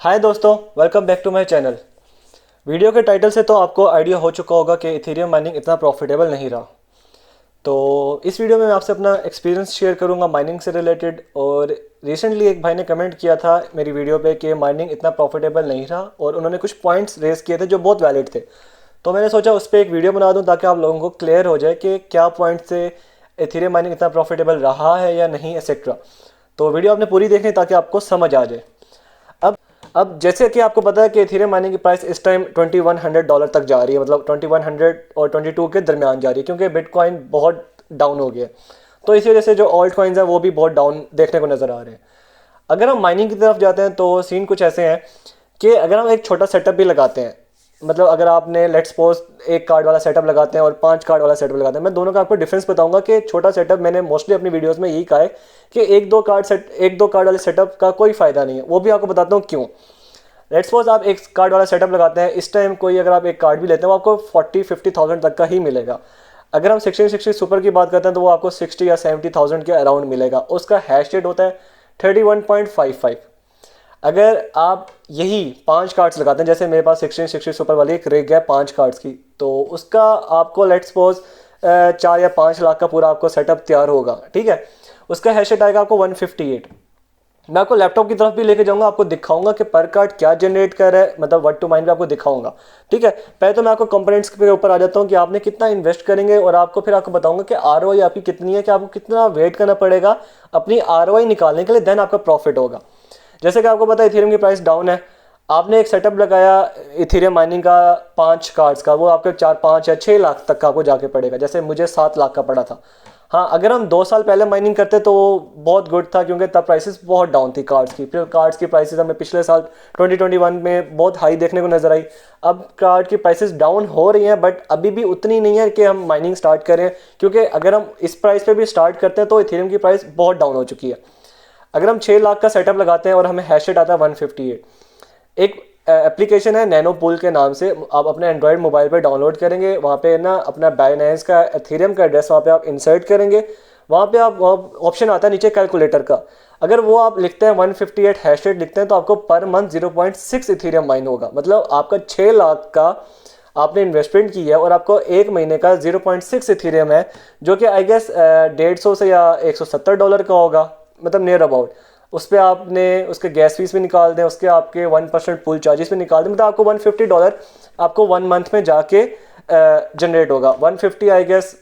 हाय दोस्तों, welcome back to my channel. Video के title से तो आपको आइडिया हो चुका होगा कि इथेरियम माइनिंग इतना प्रॉफिटेबल नहीं रहा। तो इस वीडियो में मैं आपसे अपना एक्सपीरियंस शेयर करूंगा माइनिंग से रिलेटेड। और रिसेंटली एक भाई ने कमेंट किया था मेरी वीडियो पे कि माइनिंग इतना प्रॉफिटेबल नहीं रहा, और उन्होंने कुछ पॉइंट्स रेज किए थे जो बहुत वैलिड थे। तो मैंने सोचा उस पर एक वीडियो बना दूं ताकि आप लोगों को क्लियर हो जाए कि क्या पॉइंट से इथेरियम माइनिंग इतना प्रॉफिटेबल रहा है या नहीं, एक्सेट्रा। तो वीडियो आपने पूरी देखनी ताकि आपको समझ आ जाए। अब अब जैसे कि आपको पता है कि इथेरियम माइनिंग की प्राइस इस टाइम $2100 तक जा रही है, मतलब 2100 और 22 के दरमियान जा रही है, क्योंकि बिटकॉइन बहुत डाउन हो गया है। तो इसी वजह से जो ऑल्ट कॉइन्स हैं वो भी बहुत डाउन देखने को नज़र आ रहे हैं। अगर हम माइनिंग की तरफ जाते हैं तो सीन कुछ ऐसे हैं कि अगर हम एक छोटा सेटअप भी लगाते हैं, मतलब अगर आपने लेट्स सपोज एक कार्ड वाला सेटअप लगाते हैं और 5 कार्ड वाला सेटअप लगाते हैं, मैं दोनों का आपको डिफरेंस बताऊंगा कि छोटा सेटअप, मैंने मोस्टली अपनी वीडियोस में यही कहा है कि एक दो कार्ड वाले सेटअप का कोई फ़ायदा नहीं है। वो भी आपको बताता हूँ क्यों। लेट्स सपोज आप एक कार्ड वाला सेटअप लगाते हैं, इस टाइम कोई अगर आप एक कार्ड भी लेते हैं वो आपको 40-50 थाउजेंड तक का ही मिलेगा। अगर हम 1660 सुपर की बात करते हैं तो वो आपको 60 या 70 थाउजेंड के अराउंड मिलेगा। उसका हैश रेट होता है 31.55। अगर आप यही 5 कार्ड्स लगाते हैं, जैसे मेरे पास 1660 सुपर वाली एक रिग है 5 कार्ड्स की, तो उसका आपको लेट्स सपोज 4 या 5 लाख का पूरा आपको सेटअप तैयार होगा, ठीक है। उसका हैश रेट आएगा आपको 158। मैं आपको लैपटॉप की तरफ भी लेके जाऊंगा, आपको दिखाऊंगा कि पर कार्ड क्या जनरेट कर रहा है, मतलब वर्ड टू माइंड पे आपको दिखाऊंगा, ठीक है। पहले तो मैं आपको कंपोनेंट्स के ऊपर आ जाता हूँ कि आपने कितना इन्वेस्ट करेंगे, और आपको फिर आपको बताऊंगा कि आरओआई आपकी कितनी है, कि आपको कितना वेट करना पड़ेगा अपनी आरओआई निकालने के लिए, देन आपका प्रॉफिट होगा। जैसे कि आपको पता है इथेरियम की प्राइस डाउन है। आपने एक सेटअप लगाया इथेरियम माइनिंग का 5 कार्ड्स का, वो आपके 4-5 या 6 लाख तक का आपको जाके पड़ेगा, जैसे मुझे 7 लाख का पड़ा था। हाँ, अगर हम 2 साल पहले माइनिंग करते तो बहुत गुड था, क्योंकि तब प्राइसेस बहुत डाउन थी कार्ड्स की। फिर कार्ड्स की प्राइसेस हमें पिछले साल 2021 में बहुत हाई देखने को नजर आई। अब कार्ड की प्राइसेस डाउन हो रही हैं, बट अभी भी उतनी नहीं है कि हम माइनिंग स्टार्ट करें, क्योंकि अगर हम इस प्राइस पे भी स्टार्ट करते हैं तो इथेरियम की प्राइस बहुत डाउन हो चुकी है। अगर हम 6 लाख का सेटअप लगाते हैं और हमें हैश रेट आता है 158, एक एप्लीकेशन है नैनो पूल के नाम से, आप अपने एंड्रॉयड मोबाइल पे डाउनलोड करेंगे। वहाँ पे ना अपना बाइनेंस का एथेरियम का एड्रेस वहाँ पे आप इंसर्ट करेंगे। वहाँ पे आप ऑप्शन आता है नीचे कैलकुलेटर का, अगर वो आप लिखते हैं 158 हैश रेट लिखते हैं तो आपको पर मंथ 0.6 इथेरियम माइन होगा। मतलब आपका 6 लाख का आपने इन्वेस्टमेंट की है और आपको एक महीने का 0.6 इथेरियम है, जो कि आई गेस 150 से या $170 का होगा, मतलब नियर अबाउट। उस पर आपने उसके गैस फीस भी निकाल दें, उसके आपके 1% पूल चार्जेस भी निकाल दें, मतलब आपको $150 आपको 1 मंथ में जाके जनरेट होगा। 150 आई गेस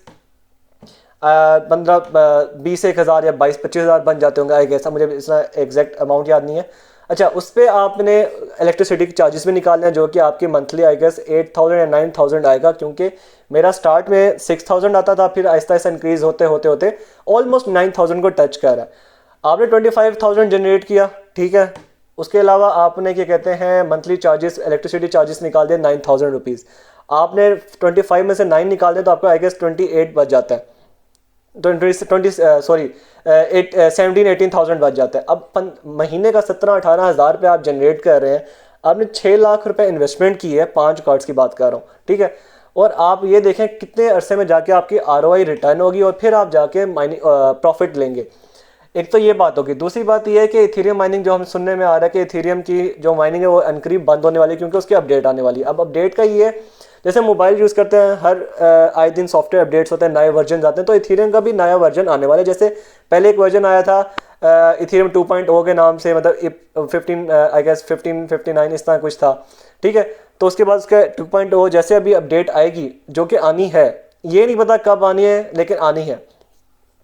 15-20-1 हज़ार या 22-25 हज़ार बन जाते होंगे आई गेस, मुझे इसका एग्जैक्ट अमाउंट याद नहीं है। अच्छा, उस पर आपने इलेक्ट्रिसिटी के चार्जेस भी निकालने हैं, जो कि आपके मंथली आई गेस 8000 या 9000 आएगा, क्योंकि मेरा स्टार्ट में 6000 आता था, फिर आहिस्ता आहिस्ता इंक्रीज होते होते होते ऑलमोस्ट 9000 को टच कर रहा है। आपने 25,000 जनरेट किया, ठीक है। उसके अलावा आपने क्या कहते हैं मंथली चार्जेस, इलेक्ट्रिसिटी चार्जेस निकाल दिए 9000 रुपीज़। आपने 25 में से 9 निकाल दिए तो आपको आई गेस 28 बच जाता है। 17-18,000 बच जाता है। अब महीने का 17-18 हज़ार रुपये आप जनरेट कर रहे हैं। आपने 6 लाख रुपए इन्वेस्टमेंट की है, 5 कार्ड्स की बात कर रहा हूँ, ठीक है। और आप ये देखें कितने अरसे में जाके आपकी आरओआई रिटर्न होगी, और फिर आप जाके माइनिंग प्रॉफिट लेंगे। एक तो ये बात होगी। दूसरी बात ये है कि इथेरियम माइनिंग जो हम सुनने में आ रहा है कि इथेरियम की जो माइनिंग है वो अनकरीब बंद होने वाली है, क्योंकि उसकी अपडेट आने वाली है। अब अपडेट का ये है, जैसे मोबाइल यूज़ करते हैं, हर आए दिन सॉफ्टवेयर अपडेट्स होते हैं, नए वर्जन आते हैं, तो इथेरियम का भी नया वर्जन आने वाला है। जैसे पहले एक वर्जन आया था इथेरियम 2.0 के नाम से, मतलब 15 आई गेस 1559 इस तरह कुछ था, ठीक है। तो उसके बाद उसका 2.0 जैसे अभी अपडेट आएगी, जो कि आनी है, ये नहीं पता कब आनी है लेकिन आनी है।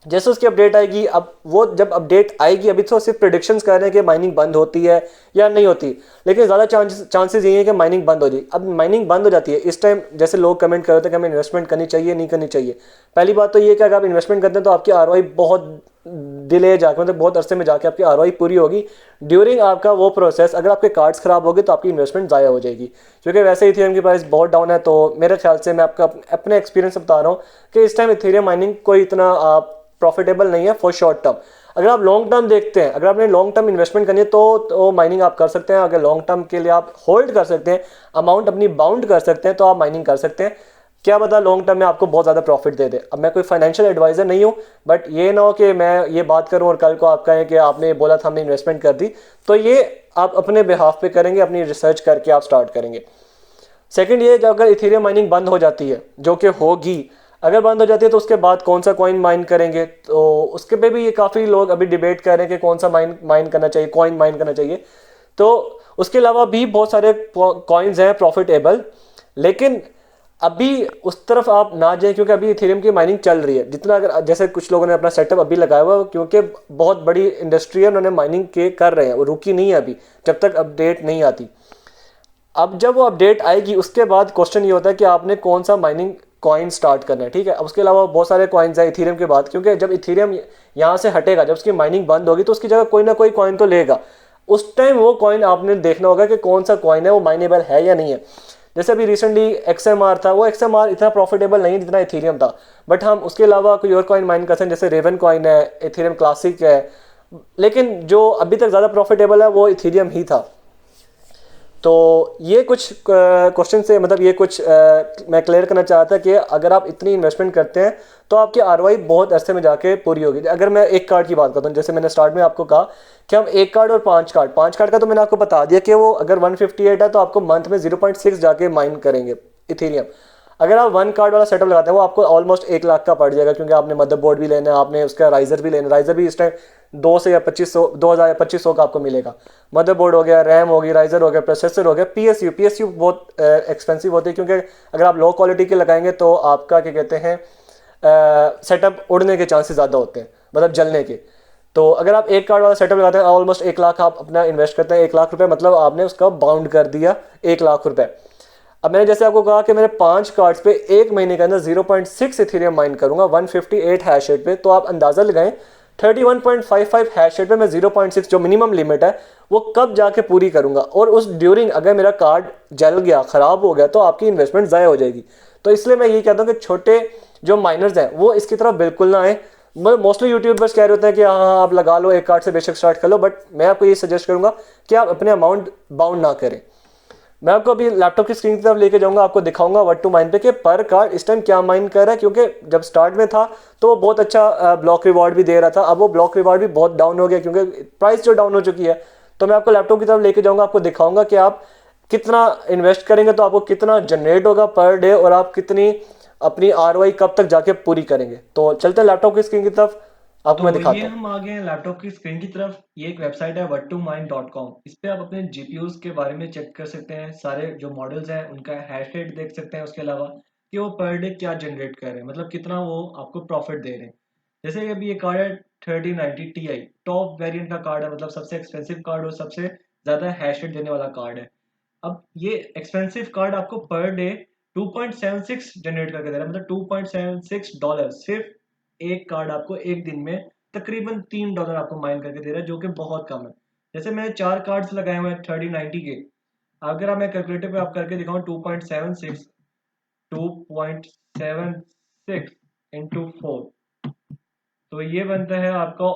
जैसे उसकी अपडेट आएगी, अब वो जब अपडेट आएगी, अभी तो सिर्फ प्रेडिक्शंस कर रहे हैं कि माइनिंग बंद होती है या नहीं होती, लेकिन ज़्यादा चांसेस यही है कि माइनिंग बंद हो जाएगी। अब माइनिंग बंद हो जाती है इस टाइम, जैसे लोग कमेंट कर रहे थे कि हमें इन्वेस्टमेंट करनी चाहिए नहीं करनी चाहिए। पहली बात तो ये कि अगर आप इन्वेस्टमेंट करते हैं तो आपकी आरओआई बहुत डिले जाके, मतलब बहुत अरसे में जाके आपकी आरओआई पूरी होगी। ड्यूरिंग आपका वो प्रोसेस अगर आपके कार्ड्स खराब हो गए तो आपकी इन्वेस्टमेंट ज़ाया हो जाएगी, क्योंकि वैसे इथेरियम की प्राइस बहुत डाउन है। तो मेरे ख्याल से मैं आपका अपने एक्सपीरियंस से बता रहा हूँ कि इस टाइम इथेरियम माइनिंग कोई इतना आप प्रॉफिटेबल नहीं है फॉर शॉर्ट टर्म। अगर आप लॉन्ग टर्म देखते हैं, अगर आपने लॉन्ग टर्म इन्वेस्टमेंट करनी है तो माइनिंग आप कर सकते हैं। अगर लॉन्ग टर्म के लिए आप होल्ड कर सकते हैं, अमाउंट अपनी बाउंड कर सकते हैं, तो आप माइनिंग कर सकते हैं। क्या पता लॉन्ग टर्म में आपको बहुत ज़्यादा प्रॉफिट दे दे। अब मैं कोई फाइनेंशियल एडवाइज़र नहीं हूँ, बट ये ना हो कि मैं ये बात करूँ और कल को आप कहें कि आपने बोला था हमने इन्वेस्टमेंट कर दी। तो ये आप अपने बिहाफ पे करेंगे, अपनी रिसर्च करके आप स्टार्ट करेंगे। सेकंड ये, जब अगर इथेरियम माइनिंग बंद हो जाती है, जो कि होगी, अगर बंद हो जाती है तो उसके बाद कौन सा कॉइन माइन करेंगे, तो उसके पे भी ये काफ़ी लोग अभी डिबेट कर रहे हैं कि कौन सा माइन माइन करना चाहिए, कॉइन माइन करना चाहिए। तो उसके अलावा भी बहुत सारे कॉइन्स हैं प्रॉफिटेबल, लेकिन अभी उस तरफ आप ना जाएं, क्योंकि अभी इथेरियम की माइनिंग चल रही है। जितना अगर जैसे कुछ लोगों ने अपना सेटअप अभी लगाया हुआ है, क्योंकि बहुत बड़ी इंडस्ट्री है, उन्होंने माइनिंग के कर रहे हैं, वो रुकी नहीं है अभी, जब तक अपडेट नहीं आती। अब जब वो अपडेट आएगी उसके बाद क्वेश्चन ये होता है कि आपने कौन सा माइनिंग कॉइन स्टार्ट करना है, ठीक है। अब उसके अलावा बहुत सारे कॉइन्स हैं इथेरियम के बाद, क्योंकि जब इथेरियम यहाँ से हटेगा, जब उसकी माइनिंग बंद होगी, तो उसकी जगह कोई ना कोई कॉइन तो लेगा। उस टाइम वो कॉइन आपने देखना होगा कि कौन सा कॉइन है वो माइनेबल है या नहीं है। जैसे अभी रिसेंटली XMR था, वो XMR इतना प्रॉफिटेबल नहीं जितना इथेरियम था, बट हम उसके अलावा कोई और कॉइन माइन कर सकते हैं, जैसे रेवन कॉइन है, इथेरियम क्लासिक है। लेकिन जो अभी तक ज़्यादा प्रॉफिटेबल है वो इथेरियम ही था। तो ये कुछ क्वेश्चन से मतलब ये कुछ मैं क्लियर करना चाहता कि अगर आप इतनी इन्वेस्टमेंट करते हैं तो आपकी आरओआई बहुत अरसे में जाके पूरी होगी। अगर मैं एक कार्ड की बात करता हूँ, जैसे मैंने स्टार्ट में आपको कहा कि हम एक कार्ड और पाँच कार्ड का तो मैंने आपको बता दिया कि वो अगर 158 है तो आपको मंथ में 0.6 जाके माइन करेंगे इथेरियम। अगर आप वन कार्ड वाला सेटअप लगाते हैं वो आपको ऑलमोस्ट 1 लाख का पड़ जाएगा, क्योंकि आपने मदरबोर्ड भी लेना है, आपने उसका राइजर भी लेना है। राइजर भी इस टाइम 2,000 या 2500 का आपको मिलेगा। मदरबोर्ड हो गया, रैम होगी, राइजर हो गया, प्रोसेसर हो गया, पीएसयू बहुत एक्सपेंसिव होती है, क्योंकि अगर आप लो क्वालिटी के लगाएंगे तो आपका क्या कहते हैं सेटअप उड़ने के चांसेस ज़्यादा होते हैं, मतलब जलने के। तो अगर आप एक कार्ड वाला सेटअप लगाते हैं, ऑलमोस्ट 1 लाख आप अपना इन्वेस्ट करते हैं, 1 लाख रुपए, मतलब आपने उसका बाउंड कर दिया 1 लाख रुपए। अब मैंने जैसे आपको कहा कि मैंने 5 कार्ड्स पे एक महीने के अंदर 0.6 इथेरियम माइन करूंगा 158 हैश रेट पे, तो आप अंदाजा लगाएं 31.55 हैश रेट पे मैं 0.6 जो मिनिमम लिमिट है वो कब जाके पूरी करूंगा। और उस ड्यूरिंग अगर मेरा कार्ड जल गया, खराब हो गया, तो आपकी इन्वेस्टमेंट ज़ाया हो जाएगी। तो इसलिए मैं ये कहता हूँ कि छोटे जो माइनर्स हैं वो इसकी तरफ बिल्कुल ना आए। मोस्टली यूट्यूबर्स कह रहे होते हैं कि हाँ आप लगा लो, एक कार्ड से बेशक स्टार्ट कर लो, बट मैं आपको ये सजेस्ट करूंगा कि आप अपने अमाउंट बाउंड ना करें। मैं आपको अभी लैपटॉप की स्क्रीन की तरफ लेके जाऊंगा, आपको दिखाऊंगा वर्ड टू माइन पे कि पर कार्ड इस टाइम क्या माइन कर रहा है, क्योंकि जब स्टार्ट में था तो वो बहुत अच्छा ब्लॉक रिवॉर्ड भी दे रहा था। अब वो ब्लॉक रिवॉर्ड भी बहुत डाउन हो गया, क्योंकि प्राइस जो डाउन हो चुकी है। तो मैं आपको लैपटॉप की तरफ लेके जाऊंगा, आपको दिखाऊंगा कि आप कितना इन्वेस्ट करेंगे तो आपको कितना जनरेट होगा पर डे, और आप कितनी अपनी आरओआई कब तक जाके पूरी करेंगे। तो चलते हैं लैपटॉप की स्क्रीन की तरफ, आपको मैं तो ये दिखाता हूँ। हम आ गए हैं लैपटॉप की स्क्रीन की तरफ। ये एक वेबसाइट है word2mine.com। इस पे आप अपने जीपीयूज के बारे में चेक कर सकते हैं, सारे जो मॉडल्स हैं उनका हैश रेट देख सकते हैं, उसके अलावा कि वो पर डे क्या जनरेट कर रहे हैं, मतलब कितना वो आपको प्रॉफिट दे रहे हैं। जैसे कि अभी ये कार्ड है 3090 Ti, टॉप वेरिएंट का कार्ड है, मतलब सबसे एक्सपेंसिव कार्ड और सबसे ज्यादा हैश रेट देने वाला कार्ड है। अब ये एक्सपेंसिव कार्ड आपको पर डे 2.76 जनरेट करके दे रहा है, मतलब $2.76 सिर्फ एक कार्ड आपको एक दिन में तकरीबन $3 आपको माइन करके दे रहा है, जो कि बहुत कम है। जैसे मैंने 4 कार्ड्स लगाए हुए हैं 3090 के। अगर आप मैं कैलकुलेटर पे आप करके दिखाऊं 2.76 इंटू 4, तो ये बनता है आपको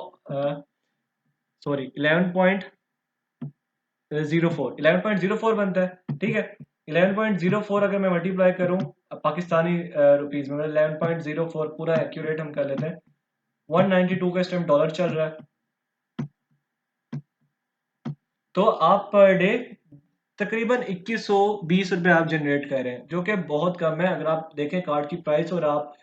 सॉरी 11.04 बनता है, ठीक है। 11.04 अगर मैं मल्टीप्लाई करूं पाकिस्तानी रुपीज में, मतलब 11.04 पूरा एक्यूरेट हम कर लेते हैं। 192 का इस टाइम डॉलर चल रहा है। तो आप पर डे तकरीबन 2120 रुपये आप जनरेट कर रहे हैं, जो कि बहुत कम है। अगर आप देखें कार्ड की प्राइस और आप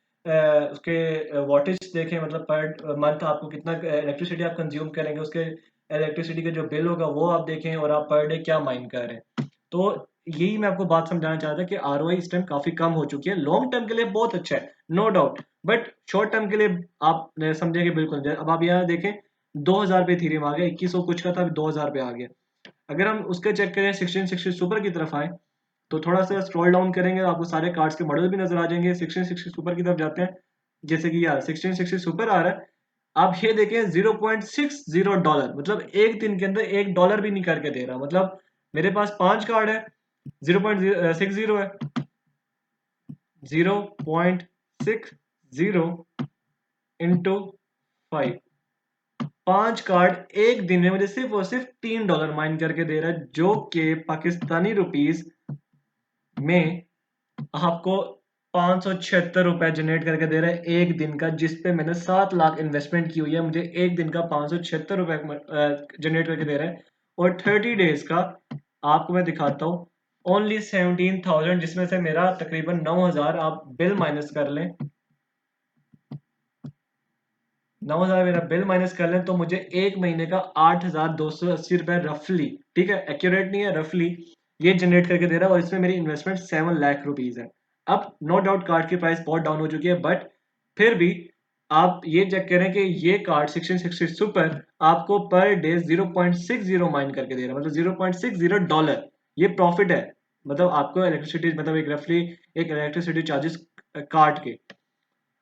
उसके वॉटेज देखें, मतलब पर मंथ आपको कितना इलेक्ट्रिसिटी आप कंज्यूम करेंगे, उसके इलेक्ट्रिसिटी का जो बिल होगा वो आप देखें, और आप पर डे क्या माइन कर रहे हैं। तो यही मैं आपको बात समझाना चाहता कि आरओआई इस टाइम काफी कम हो चुकी है। लॉन्ग टर्म के लिए बहुत अच्छा है, no doubt, but short term के लिए आप समझेंगे बिल्कुल नहीं। अब आप यहाँ देखें 2000 पे इथेरियम आ गया, 2100 कुछ का था, अभी 2000 पे आ गया। अगर हम उसके चेक करें 1660 सुपर की तरफ आए, तो थोड़ा सा स्क्रॉल डाउन करेंगे आपको सारे कार्ड्स के मॉडल भी नजर आ जाएंगे। 1660 सुपर की तरफ जाते हैं, जैसे कि यार 1660 सुपर आ रहा है। आप ये देखें $0.60, मतलब एक दिन के अंदर $1 भी नहीं करके दे रहा। मतलब मेरे पास 5 कार्ड है, 0.60 है, 0.60 इंटू 5, 5 कार्ड एक दिन में मुझे सिर्फ और सिर्फ $3 माइन करके दे रहा है, जो कि पाकिस्तानी रुपीस में आपको 576 रुपए जनरेट करके दे रहा है एक दिन का, जिस पे मैंने 7 लाख इन्वेस्टमेंट की हुई है, मुझे एक दिन का 576 रुपए जनरेट करके दे रहा है। और 30 डेज का आपको मैं दिखाता हूँ, ओनली 17,000, जिसमें से मेरा तकरीबन 9,000 आप बिल माइनस कर लें, 9,000 मेरा बिल माइनस कर लें, तो मुझे एक महीने का 8,280 रुपए रफली, ठीक है, एक्यूरेट नहीं है, रफली ये जनरेट करके दे रहा है। और इसमें मेरी इन्वेस्टमेंट 7 लाख रुपीज है। अब नो डाउट कार्ड की प्राइस बहुत डाउन हो चुकी है, बट फिर भी आप ये चेक करें कि ये कार्ड 1660 सुपर आपको पर डे 0.60 माइन करके दे रहा है, मतलब $0.60, ये प्रॉफिट है। मतलब आपको इलेक्ट्रिसिटी, मतलब एक रफली एक इलेक्ट्रिसिटी चार्जेस कार्ड के।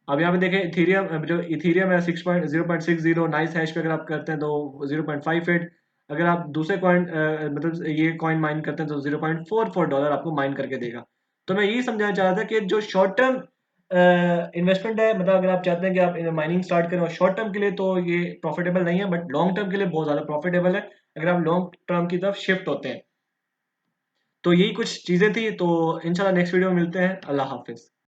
अब यहाँ पे देखें इथीरियम, जो इथीरियम है 0.60, नाइस हैश पे अगर आप करते हैं तो 0.58, अगर आप दूसरे कॉइन मतलब ये कॉइन माइन करते हैं तो $0.44 आपको माइन करके देगा। तो मैं यही समझाना चाह रहा था कि जो शॉर्ट टर्म इन्वेस्टमेंट है, मतलब अगर आप चाहते हैं कि आप माइनिंग स्टार्ट करें और शॉर्ट टर्म के लिए, तो ये प्रॉफिटेबल नहीं है, बट लॉन्ग टर्म के लिए बहुत ज़्यादा प्रॉफिटेबल है अगर आप लॉन्ग टर्म की तरफ शिफ्ट होते हैं। तो यही कुछ चीज़ें थी, तो इंशाल्लाह नेक्स्ट वीडियो में मिलते हैं। अल्लाह हाफिज़।